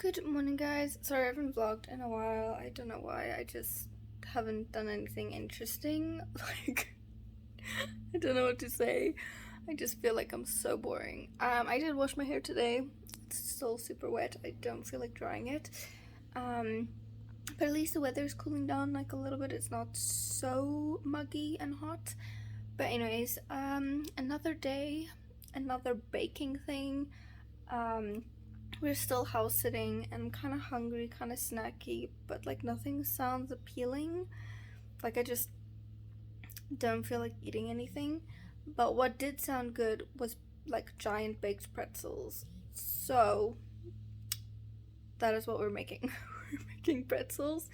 Good morning, guys. Sorry I haven't vlogged in a while. I don't know why. I just haven't done anything interesting. I don't know what to say. I just feel like I'm so boring. I did wash my hair today. It's still super wet. I don't feel like drying it. But at least the weather is cooling down like a little bit. It's not so muggy and hot. But anyways, another day, another baking thing. We're still house sitting and I'm kind of hungry, kind of snacky, but like nothing sounds appealing. Like I just don't feel like eating anything. But what did sound good was like giant baked pretzels. So that is what we're making. We're making pretzels.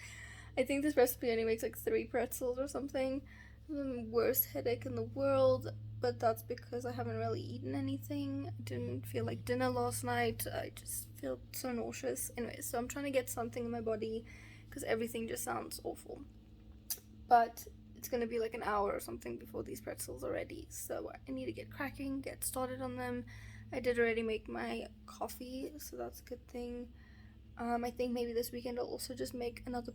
I think this recipe only makes like 3 pretzels or something. The worst headache in the world, but that's because I haven't really eaten anything. I didn't feel like dinner last night. I just feel so nauseous. Anyway, so I'm trying to get something in my body because everything just sounds awful. But it's gonna be like an hour or something before these pretzels are ready, so I need to get cracking, get started on them. I did already make my coffee, so that's a good thing. I think maybe this weekend I'll also just make another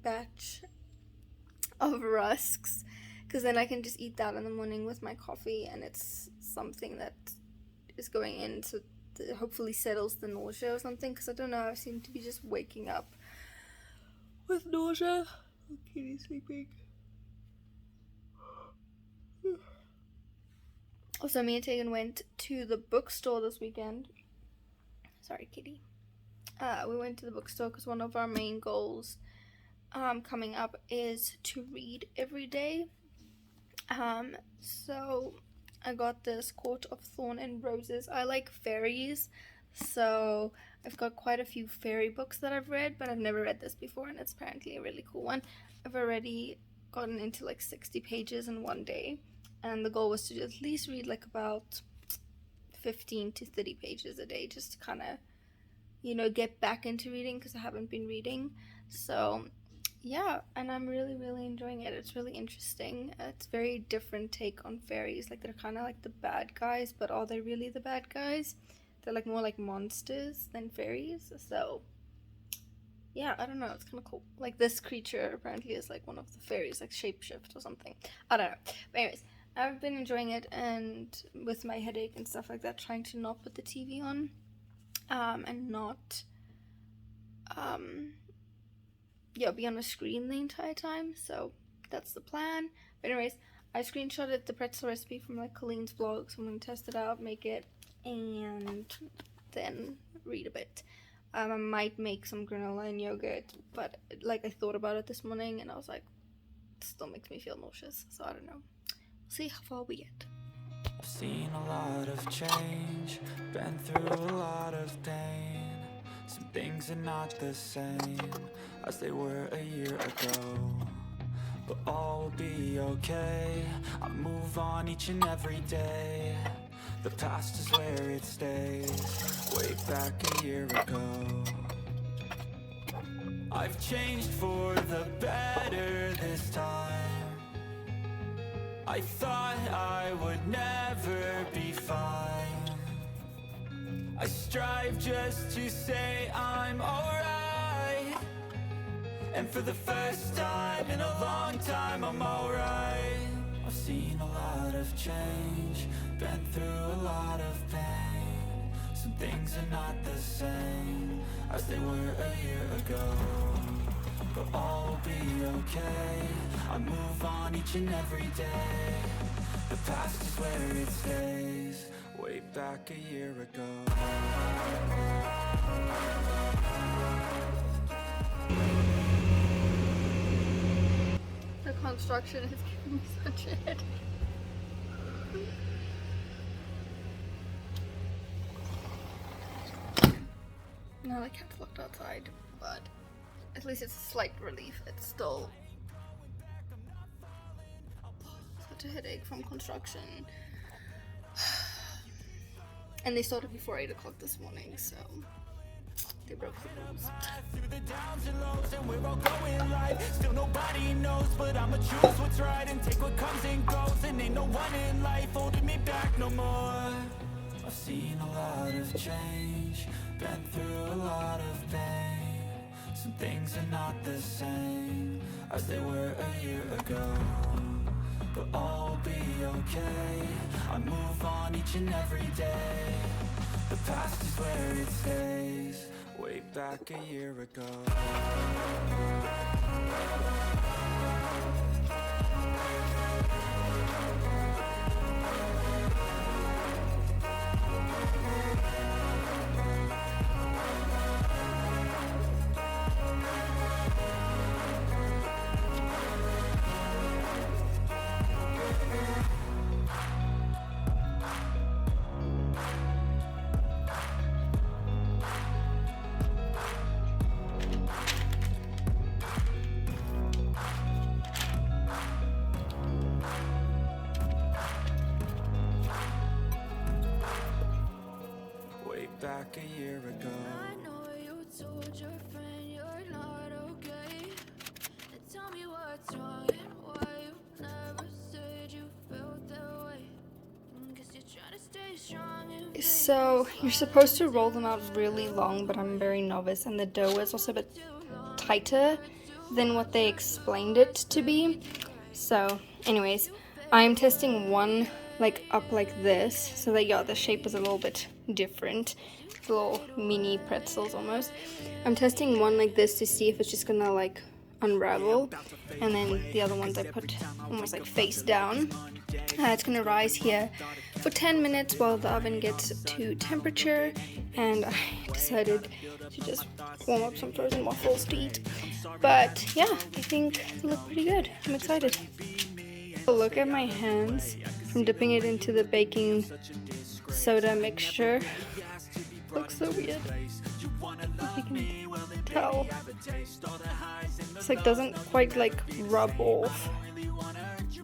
batch of rusks, because then I can just eat that in the morning with my coffee, and it's something that is going in to hopefully settles the nausea or something, because I don't know, I seem to be just waking up with nausea. Oh, Kitty's sleeping. Also, me and Taygen went to the bookstore this weekend. Sorry, Kitty. We went to the bookstore because one of our main goals coming up is to read every day. So I got this Court of Thorn and Roses. I like fairies, so I've got quite a few fairy books that I've read, but I've never read this before, and it's apparently a really cool one. I've already gotten into like 60 pages in one day, and the goal was to at least read like about 15 to 30 pages a day, just to kind of, you know, get back into reading because I haven't been reading. So yeah, and I'm really enjoying it. It's really interesting. It's a very different take on fairies. Like, they're kind of like the bad guys, but are they really the bad guys? They're like more like monsters than fairies. So yeah, I don't know, it's kind of cool. Like, this creature apparently is like one of the fairies, like shapeshift or something. I don't know. But anyways, I've been enjoying it, and with my headache and stuff like that, trying to not put the TV on and not be on a screen the entire time. So that's the plan. But anyways, I screenshotted the pretzel recipe from like Colleen's vlog, so I'm gonna test it out, make it, and then read a bit. I might make some granola and yogurt, but like I thought about it this morning and I was like, it still makes me feel nauseous, so I don't know. We'll see how far we get. I've seen a lot of change, been through a lot of pain. Some things are not the same as they were a year ago, but all will be okay. I move on each and every day. The past is where it stays, way back a year ago. I've changed for the better this time. I thought I would never be fine. I strive just to say I'm alright, and for the first time in a long time I'm alright. I've seen a lot of change, been through a lot of pain. Some things are not the same as they were a year ago, but all will be okay. I move on each and every day. The past is where it stays, way back a year ago. The construction is giving me such a headache. No, the cat's locked outside, but at least it's a slight relief. It's still such a headache from construction. And they started before 8 o'clock this morning, so they broke the rules. Through the downs and lows, and we're all going life. Still nobody knows, but I'ma choose what's right and take what comes and goes. And ain't no one in life holding me back no more. I've seen a lot of change, been through a lot of pain. Some things are not the same as they were a year ago, but all will be okay. I move on each and every day. The past is where it stays. Way back a year ago. Back a year ago. I know you told your friend you're not okay. And tell me what's wrong and why you never said you felt that way. Guess you're trying to stay strong and So you're supposed to roll them out really long, but I'm very novice, and the dough is also a bit tighter than what they explained it to be. So anyways, I'm testing one like up like this, so that yeah, the shape is a little bit different. It's little mini pretzels almost. I'm testing one like this to see if it's just gonna like unravel, and then the other ones I put almost like face down. It's gonna rise here for 10 minutes while the oven gets to temperature, and I decided to just warm up some frozen waffles to eat. But yeah, I think they look pretty good. I'm excited. Look at my hands from dipping it into the baking soda mixture. Looks so weird. If you can tell. It's like doesn't quite like rub off.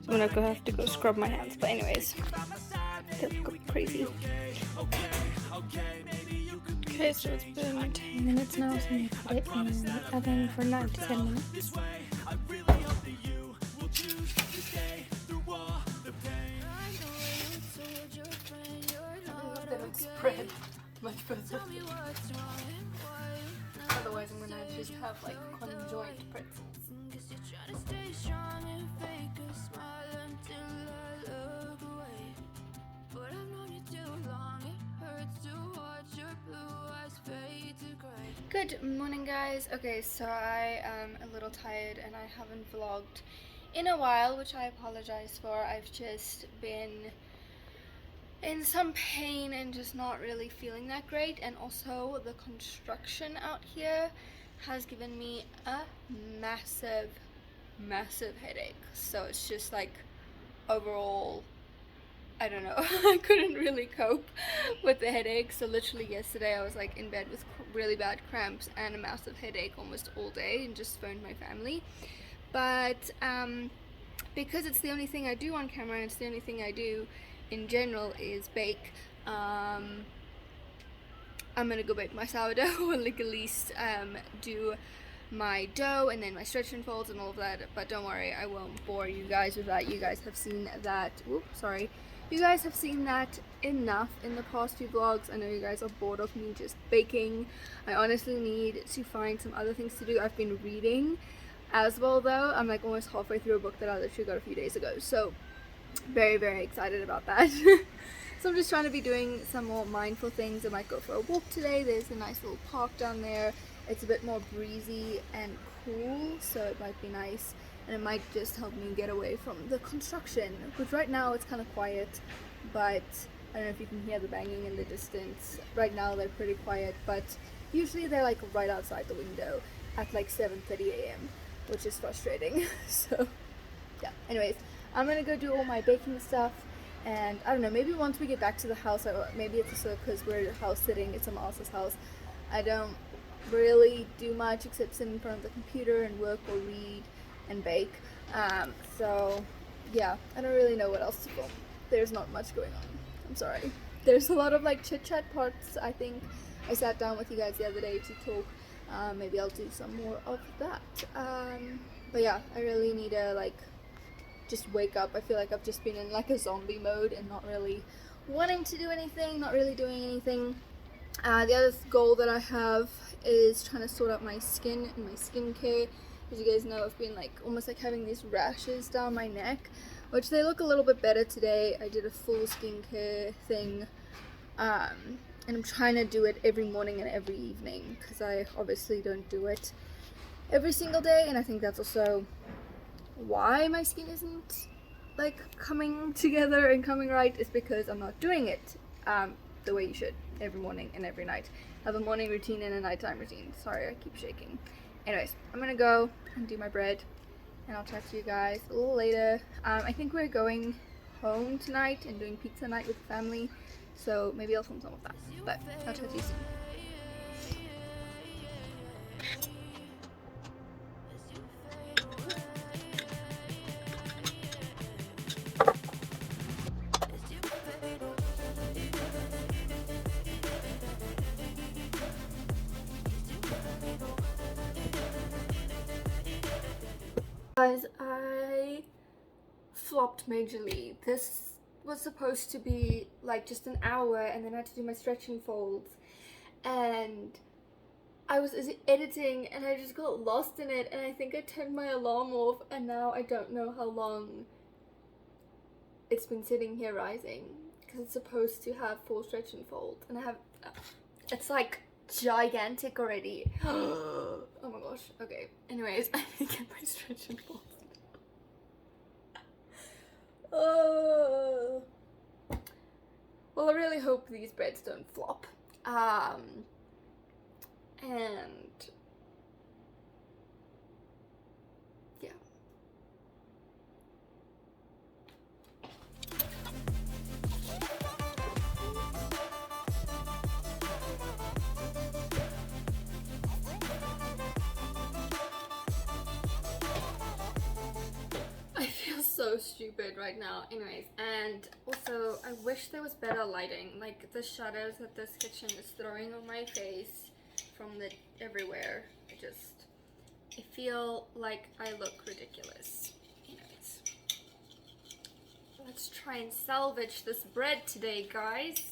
I'm gonna have to go scrub my hands. But anyways, that look crazy. Okay, so it's been 10 minutes now, so I'm gonna put it in the oven for 9 to 10 minutes. Spread much better. Otherwise I'm gonna just have like conjoined pretzels. Good morning, guys. Okay, so I am a little tired and I haven't vlogged in a while, which I apologize for. I've just been in some pain and just not really feeling that great, and also the construction out here has given me a massive headache. So it's just like overall, I don't know, I couldn't really cope with the headache. So literally yesterday I was like in bed with really bad cramps and a massive headache almost all day, and just phoned my family. But because it's the only thing I do on camera, and it's the only thing I do in general is bake, I'm gonna go bake my sourdough, or like at least do my dough and then my stretch and folds and all of that. But don't worry, I won't bore you guys with that. You guys have seen that. You guys have seen that enough in the past few vlogs. I know you guys are bored of me just baking. I honestly need to find some other things to do. I've been reading as well though. I'm like almost halfway through a book that I literally got a few days ago, so very excited about that. So I'm just trying to be doing some more mindful things. I might go for a walk today. There's a nice little park down there. It's a bit more breezy and cool, so it might be nice, and it might just help me get away from the construction, which right now it's kind of quiet, but I don't know if you can hear the banging in the distance. Right now they're pretty quiet, but usually they're like right outside the window at like 7:30 a.m, which is frustrating. So yeah, anyways, I'm gonna go do all my baking stuff, and I don't know, maybe once we get back to the house, maybe it's also because we're house sitting at someone else's house. I don't really do much except sit in front of the computer and work or read and bake. So yeah, I don't really know what else to film. There's not much going on. I'm sorry. There's a lot of like chit chat parts. I think I sat down with you guys the other day to talk. Maybe I'll do some more of that. But yeah, I really need to like just wake up. I feel like I've just been in like a zombie mode and not really wanting to do anything, not really doing anything. The other goal that I have is trying to sort out my skin and my skincare. As you guys know, I've been like almost like having these rashes down my neck, which they look a little bit better today. I did a full skincare thing, and I'm trying to do it every morning and every evening because I obviously don't do it every single day, and I think that's also why my skin isn't like coming together and coming right, is because I'm not doing it the way you should every morning and every night. I have a morning routine and a nighttime routine. Sorry, I keep shaking. Anyways, I'm gonna go and do my bread, and I'll chat to you guys a little later. I think we're going home tonight and doing pizza night with the family, so maybe I'll film some of that, but I'll chat to you soon. Guys, I flopped majorly. This was supposed to be like just an hour, and then I had to do my stretching folds, and I was editing and I just got lost in it, and I think I turned my alarm off, and now I don't know how long it's been sitting here rising, because it's supposed to have full stretch and fold, and I have, it's like gigantic already. Oh my gosh. Okay, anyways, I need to get my stretch and fold. Well, I really hope these breads don't flop. And yeah. I feel so stupid right now. Anyways, and also I wish there was better lighting. Like the shadows that this kitchen is throwing on my face from the everywhere. I feel like I look ridiculous. Anyways, let's try and salvage this bread today, guys.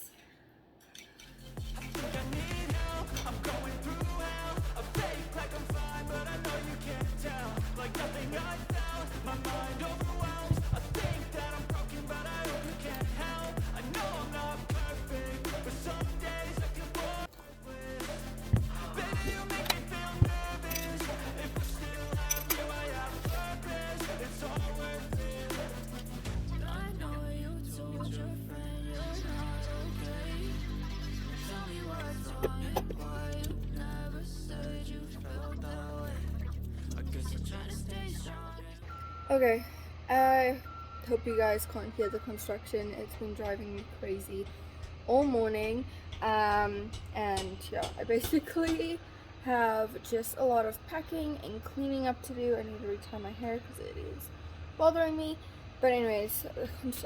Okay, I hope you guys can't hear the construction. It's been driving me crazy all morning, and yeah, I basically have just a lot of packing and cleaning up to do. I need to retie my hair because it is bothering me. But anyways,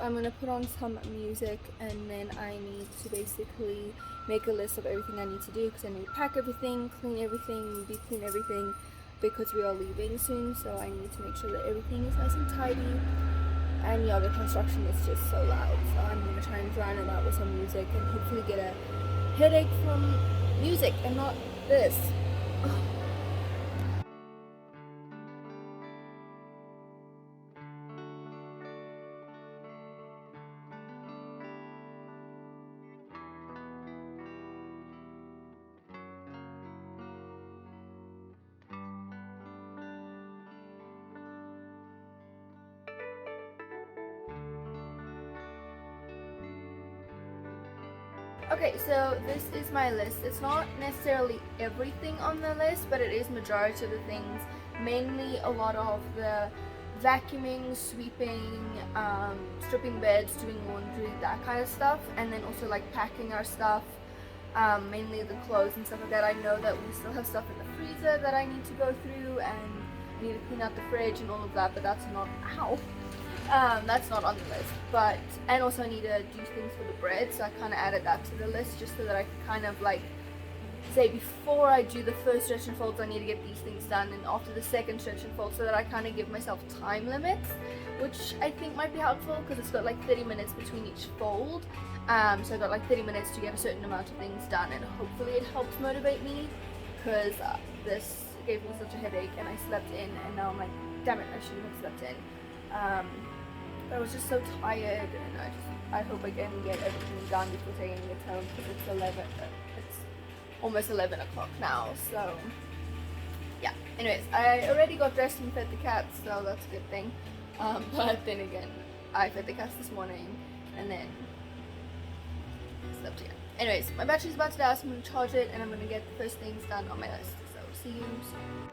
I'm gonna put on some music, and then I need to basically make a list of everything I need to do, because I need to pack everything, clean everything, deep clean everything, because we are leaving soon, so I need to make sure that everything is nice and tidy. And yeah, the construction is just so loud, so I'm gonna try and drown it out with some music and hopefully get a headache from music and not this. Okay, so this is my list. It's not necessarily everything on the list, but it is majority of the things. Mainly a lot of the vacuuming, sweeping, stripping beds, doing laundry, that kind of stuff. And then also like packing our stuff, mainly the clothes and stuff like that. I know that we still have stuff in the freezer that I need to go through, and I need to clean out the fridge and all of that, but that's not, that's not on the list. But, and also I need to do things for the bread, so I kind of added that to the list just so that I can kind of like say before I do the first stretch and folds I need to get these things done, and after the second stretch and fold, so that I kind of give myself time limits, which I think might be helpful because it's got like 30 minutes between each fold. So I got like 30 minutes to get a certain amount of things done, and hopefully it helps motivate me, because this gave me such a headache and I slept in, and now I'm like, damn it, I shouldn't have slept in. I was just so tired, and I hope I can get everything done before taking it home, because it's almost 11 o'clock now. So yeah, anyways, I already got dressed and fed the cats, so that's a good thing. But then again, I fed the cats this morning and then slept again. Anyways, my battery's about to die, so I'm going to charge it and I'm going to get the first things done on my list. So see you soon.